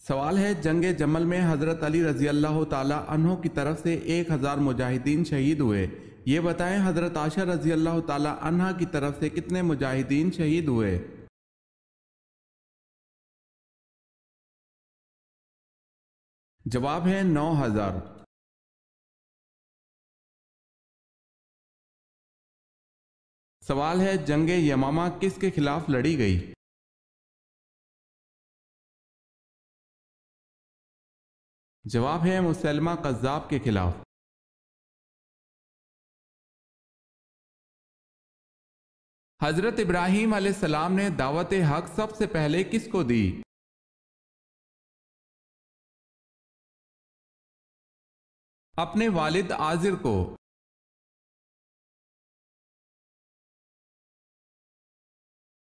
سوال ہے، جنگ جمل میں حضرت علی رضی اللہ تعالی عنہ کی طرف سے 1000 مجاہدین شہید ہوئے۔ یہ بتائیں حضرت عائشہ رضی اللہ تعالی عنہ کی طرف سے کتنے مجاہدین شہید ہوئے؟ جواب ہے 9000۔ سوال ہے، جنگ یمامہ کس کے خلاف لڑی گئی؟ جواب ہے مسلمہ کذاب کے خلاف۔ حضرت ابراہیم علیہ السلام نے دعوت حق سب سے پہلے کس کو دی؟ اپنے والد آزر کو۔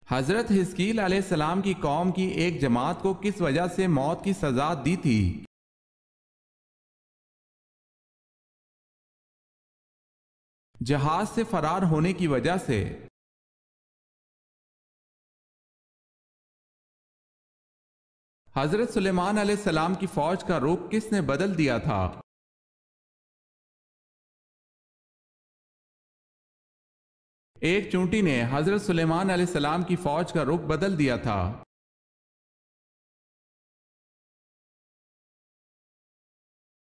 حضرت حزقیل علیہ السلام کی قوم کی ایک جماعت کو کس وجہ سے موت کی سزا دی تھی؟ جہاز سے فرار ہونے کی وجہ سے۔ حضرت سلیمان علیہ السلام کی فوج کا رخ کس نے بدل دیا تھا؟ ایک چونٹی نے حضرت سلیمان علیہ السلام کی فوج کا رخ بدل دیا تھا۔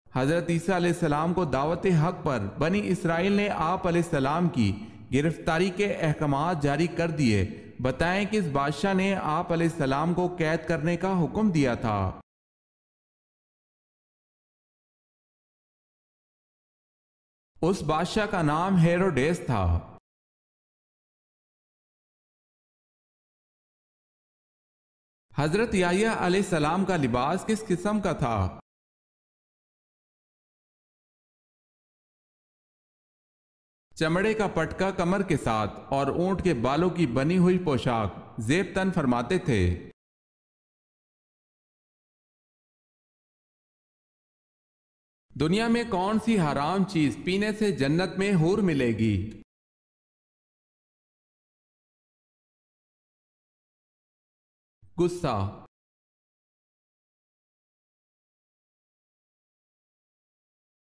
حضرت عیسیٰ علیہ السلام کو دعوت حق پر بنی اسرائیل نے آپ علیہ السلام کی گرفتاری کے احکامات جاری کر دیے۔ بتائیں کس بادشاہ نے آپ علیہ السلام کو قید کرنے کا حکم دیا تھا؟ اس بادشاہ کا نام ہیروڈیس تھا۔ حضرت یحییٰ علیہ السلام کا لباس کس قسم کا تھا؟ چمڑے کا پٹکا کمر کے ساتھ اور اونٹ کے بالوں کی بنی ہوئی پوشاک زیب تن فرماتے تھے۔ دنیا میں کون سی حرام چیز پینے سے جنت میں حور ملے گی؟ غصہ۔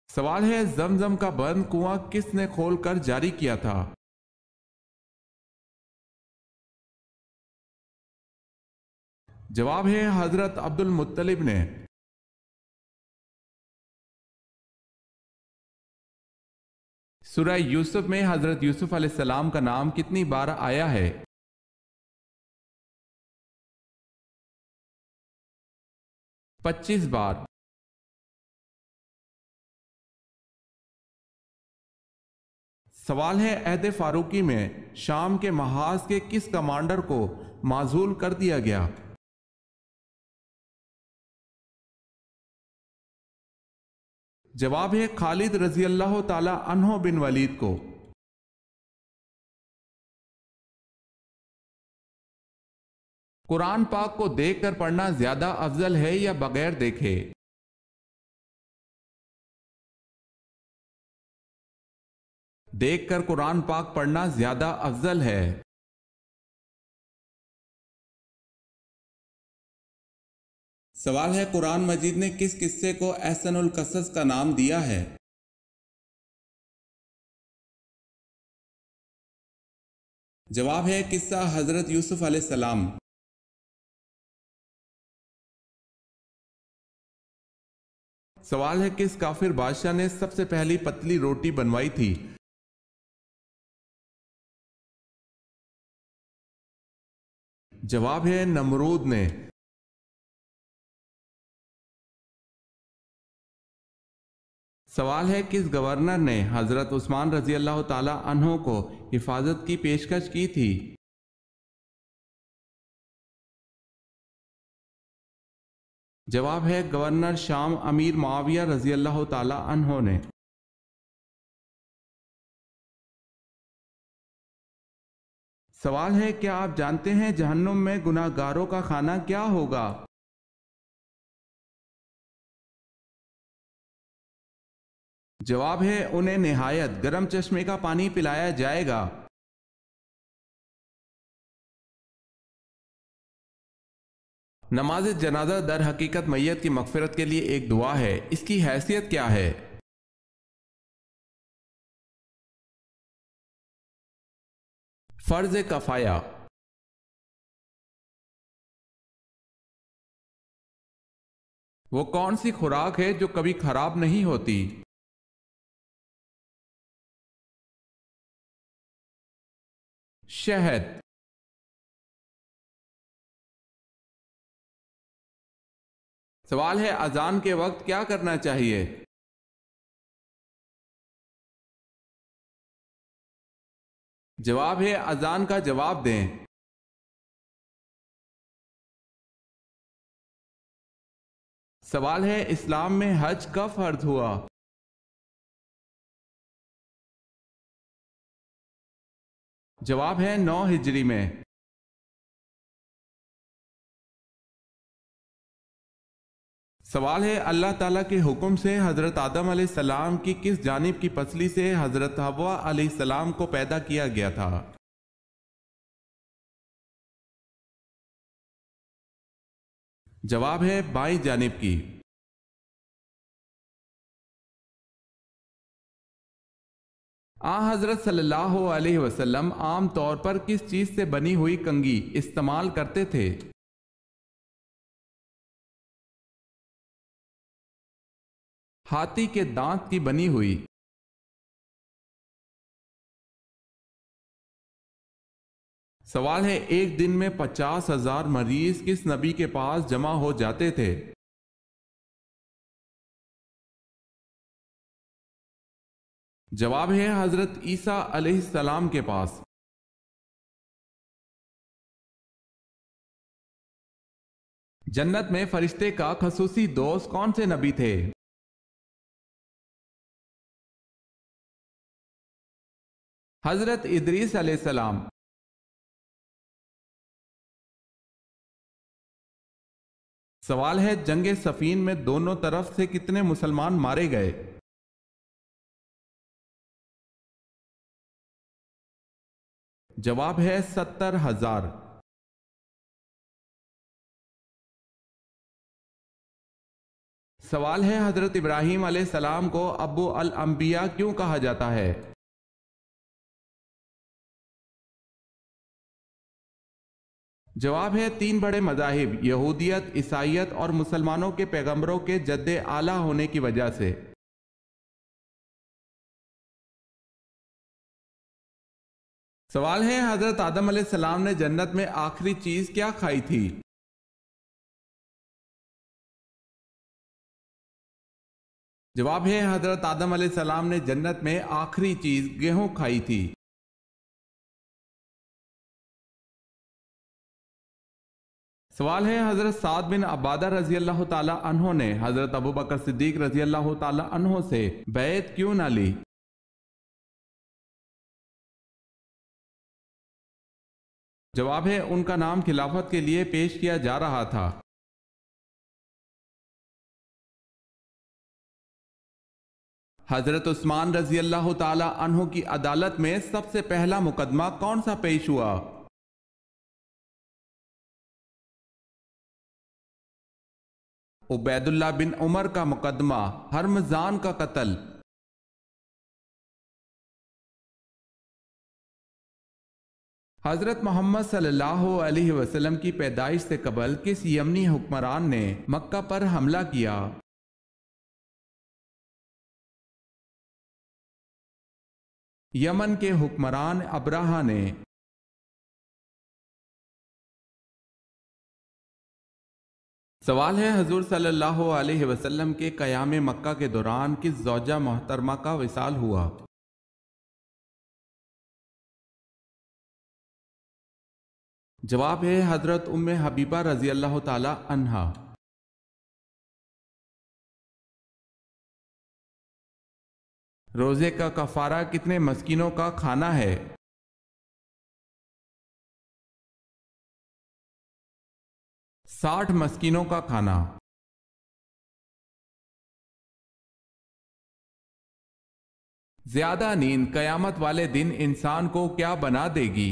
سوال ہے، زمزم کا بند کنواں کس نے کھول کر جاری کیا تھا؟ جواب ہے حضرت عبد المطلب نے۔ سورہ یوسف میں حضرت یوسف علیہ السلام کا نام کتنی بار آیا ہے؟ 25 بار۔ سوال ہے، عہد فاروقی میں شام کے محاذ کے کس کمانڈر کو معزول کر دیا گیا؟ جواب ہے خالد رضی اللہ تعالی عنہ بن ولید کو۔ قرآن پاک کو دیکھ کر پڑھنا زیادہ افضل ہے یا بغیر دیکھے؟ دیکھ کر قرآن پاک پڑھنا زیادہ افضل ہے۔ سوال ہے، قرآن مجید نے کس قصے کو احسن القصص کا نام دیا ہے؟ جواب ہے قصہ حضرت یوسف علیہ السلام۔ سوال ہے، کس کافر بادشاہ نے سب سے پہلی پتلی روٹی بنوائی تھی؟ جواب ہے نمرود نے۔ سوال ہے، کس گورنر نے حضرت عثمان رضی اللہ تعالی عنہ کو حفاظت کی پیشکش کی تھی؟ جواب ہے گورنر شام امیر معاویہ رضی اللہ تعالی عنہ نے۔ سوال ہے، کیا آپ جانتے ہیں جہنم میں گناہ گاروں کا کھانا کیا ہوگا؟ جواب ہے انہیں نہایت گرم چشمے کا پانی پلایا جائے گا۔ نماز جنازہ در حقیقت میت کی مغفرت کے لیے ایک دعا ہے، اس کی حیثیت کیا ہے؟ فرض کفایہ۔ وہ کون سی خوراک ہے جو کبھی خراب نہیں ہوتی؟ شہد۔ سوال ہے اذان کے وقت کیا کرنا چاہیے؟ جواب ہے اذان کا جواب دیں۔ سوال ہے اسلام میں حج کب فرض ہوا؟ جواب ہے 9 ہجری میں۔ سوال ہے اللہ تعالیٰ کے حکم سے حضرت آدم علیہ السلام کی کس جانب کی پسلی سے حضرت حوا علیہ السلام کو پیدا کیا گیا تھا؟ جواب ہے بائیں جانب کی۔ حضرت صلی اللہ علیہ وسلم عام طور پر کس چیز سے بنی ہوئی کنگھی استعمال کرتے تھے؟ ہاتھی کے دانت کی بنی ہوئی۔ سوال ہے ایک دن میں 50,000 مریض کس نبی کے پاس جمع ہو جاتے تھے؟ جواب ہے حضرت عیسیٰ علیہ السلام کے پاس۔ جنت میں فرشتے کا خصوصی دوست کون سے نبی تھے؟ حضرت ادریس علیہ السلام۔ سوال ہے جنگ صفین میں دونوں طرف سے کتنے مسلمان مارے گئے؟ جواب ہے 70,000۔ سوال ہے حضرت ابراہیم علیہ السلام کو ابو الانبیاء کیوں کہا جاتا ہے؟ جواب ہے 3 بڑے مذاہب یہودیت، عیسائیت اور مسلمانوں کے پیغمبروں کے جد اعلیٰ ہونے کی وجہ سے۔ سوال ہے حضرت آدم علیہ السلام نے جنت میں آخری چیز کیا کھائی تھی؟ جواب ہے حضرت آدم علیہ السلام نے جنت میں آخری چیز گیہوں کھائی تھی۔ سوال ہے حضرت سعد بن عبادہ رضی اللہ تعالی عنہ نے حضرت ابوبکر صدیق رضی اللہ تعالی عنہ سے بیعت کیوں نہ لی؟ جواب ہے ان کا نام خلافت کے لیے پیش کیا جا رہا تھا۔ حضرت عثمان رضی اللہ تعالی عنہ کی عدالت میں سب سے پہلا مقدمہ کون سا پیش ہوا؟ عبید اللہ بن عمر کا مقدمہ ہرمزان کا قتل۔ حضرت محمد صلی اللہ علیہ وسلم کی پیدائش سے قبل کس یمنی حکمران نے مکہ پر حملہ کیا؟ یمن کے حکمران ابراہا نے۔ سوال ہے حضور صلی اللہ علیہ وسلم کے قیام مکہ کے دوران کس زوجہ محترمہ کا وصال ہوا؟ جواب ہے حضرت ام حبیبہ رضی اللہ تعالی عنہا۔ روزے کا کفارہ کتنے مسکینوں کا کھانا ہے؟ ساٹھ مسکینوں کا کھانا۔ زیادہ نیند قیامت والے دن انسان کو کیا بنا دے گی؟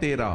13।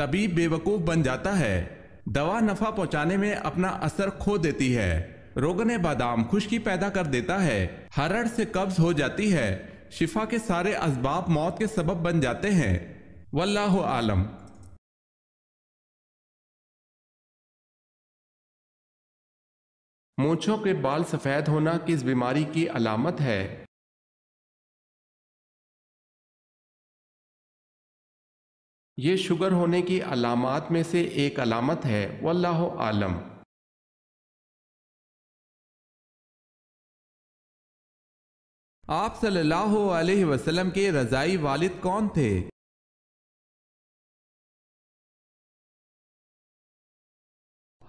طبیب بیوقوف بن جاتا ہے۔ دوا نفع پہنچانے میں اپنا اثر کھو دیتی ہے۔ روغن بادام خشکی پیدا کر دیتا ہے۔ ہرڑ سے قبض ہو جاتی ہے۔ شفا کے سارے اسباب موت کے سبب بن جاتے ہیں۔ واللہ عالم۔ مونچھوں کے بال سفید ہونا کس بیماری کی علامت ہے؟ یہ شوگر ہونے کی علامات میں سے ایک علامت ہے۔ واللہ عالم۔ آپ صلی اللہ علیہ وسلم کے رضائی والد کون تھے؟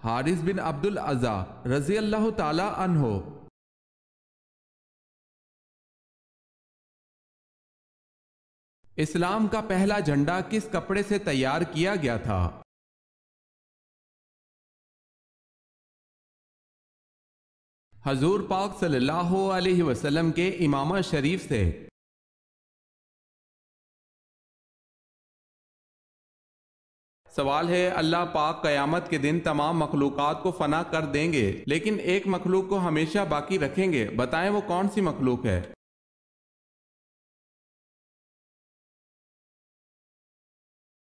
حارث بن عبد العزا رضی اللہ تعالی عنہ۔ اسلام کا پہلا جھنڈا کس کپڑے سے تیار کیا گیا تھا؟ حضور پاک صلی اللہ علیہ وسلم کے امامہ شریف سے۔ سوال ہے، اللہ پاک قیامت کے دن تمام مخلوقات کو فنا کر دیں گے لیکن ایک مخلوق کو ہمیشہ باقی رکھیں گے، بتائیں وہ کون سی مخلوق ہے؟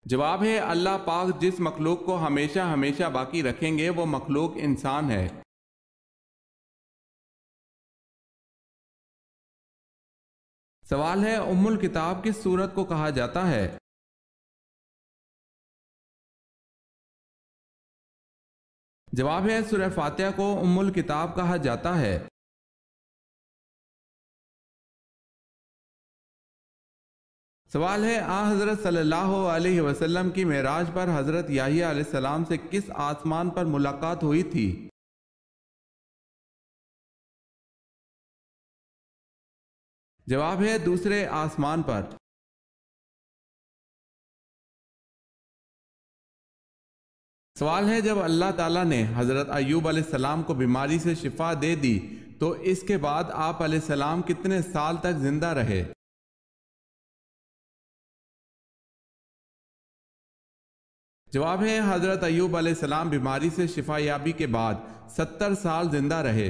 جواب ہے، اللہ پاک جس مخلوق کو ہمیشہ ہمیشہ باقی رکھیں گے وہ مخلوق انسان ہے۔ سوال ہے، ام الکتاب کس سورت کو کہا جاتا ہے؟ جواب ہے، سورہ فاتحہ کو ام الکتاب کہا جاتا ہے۔ سوال ہے، حضرت صلی اللہ علیہ وسلم کی معراج پر حضرت یحییٰ علیہ السلام سے کس آسمان پر ملاقات ہوئی تھی؟ جواب ہے، دوسرے آسمان پر۔ سوال ہے، جب اللہ تعالیٰ نے حضرت ایوب علیہ السلام کو بیماری سے شفا دے دی تو اس کے بعد آپ علیہ السلام کتنے سال تک زندہ رہے؟ جواب ہے، حضرت ایوب علیہ السلام بیماری سے شفا یابی کے بعد 70 سال زندہ رہے۔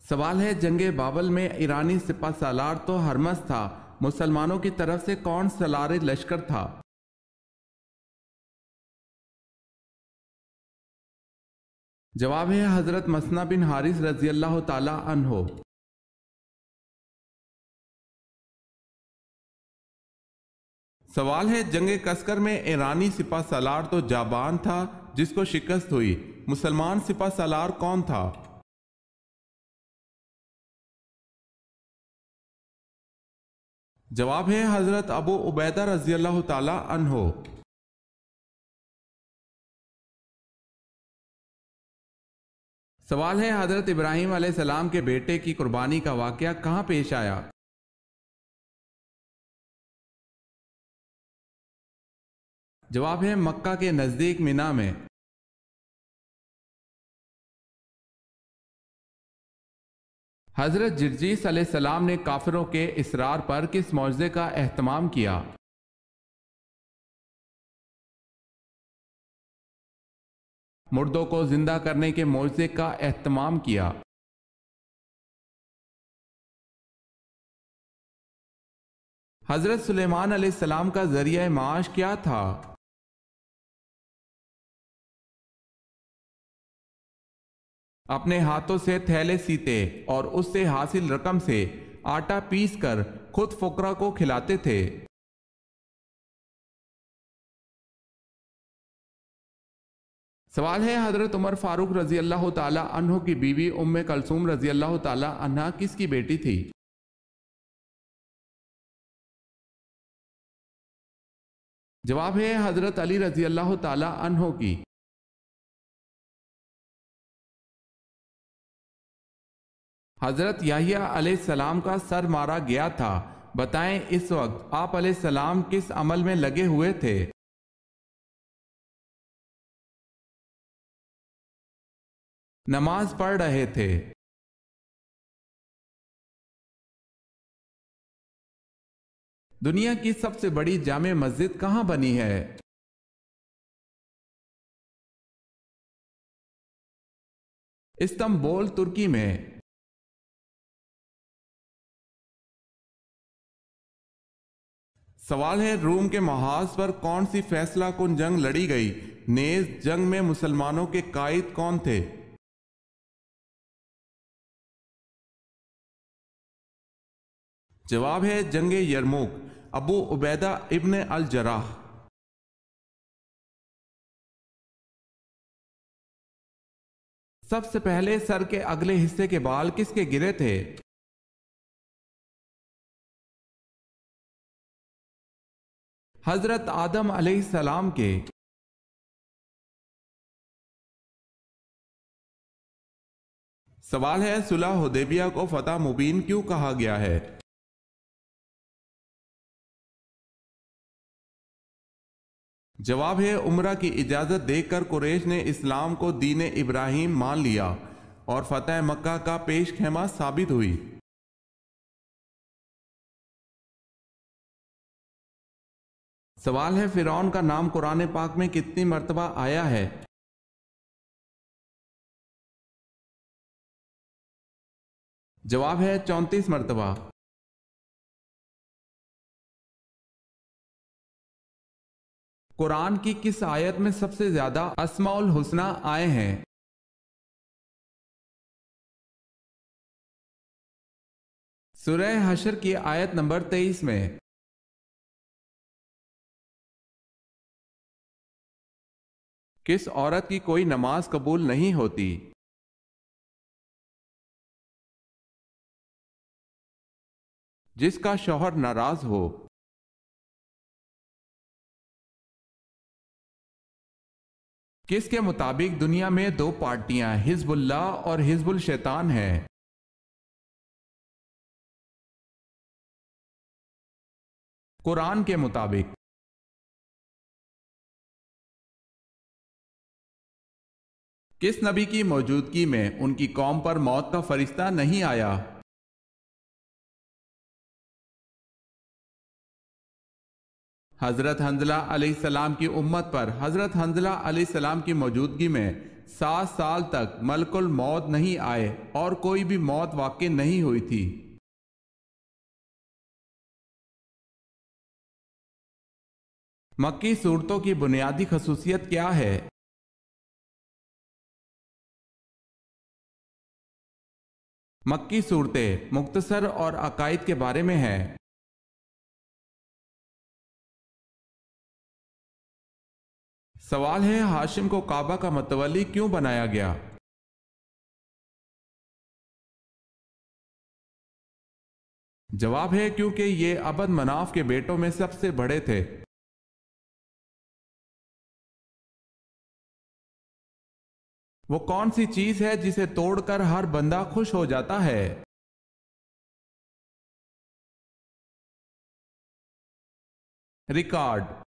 سوال ہے، جنگ بابل میں ایرانی سپہ سالار تو ہرمز تھا، مسلمانوں کی طرف سے کون سالار لشکر تھا؟ جواب ہے، حضرت مسنہ بن حارث رضی اللہ تعالی عنہ۔ سوال ہے، جنگ کسکر میں ایرانی سپہ سالار تو جابان تھا جس کو شکست ہوئی، مسلمان سپہ سالار کون تھا؟ جواب ہے، حضرت ابو عبیدہ رضی اللہ تعالی عنہ۔ سوال ہے، حضرت ابراہیم علیہ السلام کے بیٹے کی قربانی کا واقعہ کہاں پیش آیا؟ جواب ہے، مکہ کے نزدیک مینا میں۔ حضرت جرجیس علیہ السلام نے کافروں کے اصرار پر کس معجزے کا اہتمام کیا؟ مردوں کو زندہ کرنے کے معجزے کا اہتمام کیا۔ حضرت سلیمان علیہ السلام کا ذریعہ معاش کیا تھا؟ اپنے ہاتھوں سے تھیلے سیتے اور اس سے حاصل رقم سے آٹا پیس کر خود فقراء کو کھلاتے تھے۔ سوال ہے، حضرت عمر فاروق رضی اللہ تعالی عنہ کی بیوی ام کلثوم رضی اللہ تعالی عنہ کس کی بیٹی تھی؟ جواب ہے، حضرت علی رضی اللہ تعالی عنہ کی۔ حضرت یحییٰ علیہ السلام کا سر مارا گیا تھا، بتائیں اس وقت آپ علیہ السلام کس عمل میں لگے ہوئے تھے؟ نماز پڑھ رہے تھے۔ دنیا کی سب سے بڑی جامع مسجد کہاں بنی ہے؟ استنبول ترکی میں۔ سوال ہے، روم کے محاذ پر کون سی فیصلہ کن جنگ لڑی گئی؟ نیز جنگ میں مسلمانوں کے قائد کون تھے؟ جواب ہے جنگ یرموک، ابو عبیدہ ابن الجراح۔ سب سے پہلے سر کے اگلے حصے کے بال کس کے گرے تھے؟ حضرت آدم علیہ السلام کے۔ سوال ہے، صلح حدیبیہ کو فتح مبین کیوں کہا گیا ہے؟ جواب ہے عمرہ کی اجازت دے کر قریش نے اسلام کو دین ابراہیم مان لیا اور فتح مکہ کا پیش خیمہ ثابت ہوئی۔ سوال ہے، فرعون کا نام قرآن پاک میں کتنی مرتبہ آیا ہے؟ جواب ہے 34 مرتبہ۔ قرآن کی کس آیت میں سب سے زیادہ اسماء الحسنی آئے ہیں؟ سورہ حشر کی آیت نمبر 23 میں۔ کس عورت کی کوئی نماز قبول نہیں ہوتی؟ جس کا شوہر ناراض ہو۔ کس کے مطابق دنیا میں دو پارٹیاں حزب اللہ اور حزب الشیطان ہیں؟ قرآن کے مطابق۔ کس نبی کی موجودگی میں ان کی قوم پر موت کا فرشتہ نہیں آیا؟ حضرت حنظلہ علیہ السلام کی امت پر حضرت حنظلہ علیہ السلام کی موجودگی میں 7 سال تک ملک الموت نہیں آئے اور کوئی بھی موت واقع نہیں ہوئی تھی۔ مکی صورتوں کی بنیادی خصوصیت کیا ہے؟ مکی صورتیں مختصر اور عقائد کے بارے میں ہیں۔ سوال ہے، ہاشم کو کعبہ کا متولی کیوں بنایا گیا؟ جواب ہے کیونکہ یہ عبد مناف کے بیٹوں میں سب سے بڑے تھے۔ وہ کون سی چیز ہے جسے توڑ کر ہر بندہ خوش ہو جاتا ہے؟ ریکارڈ۔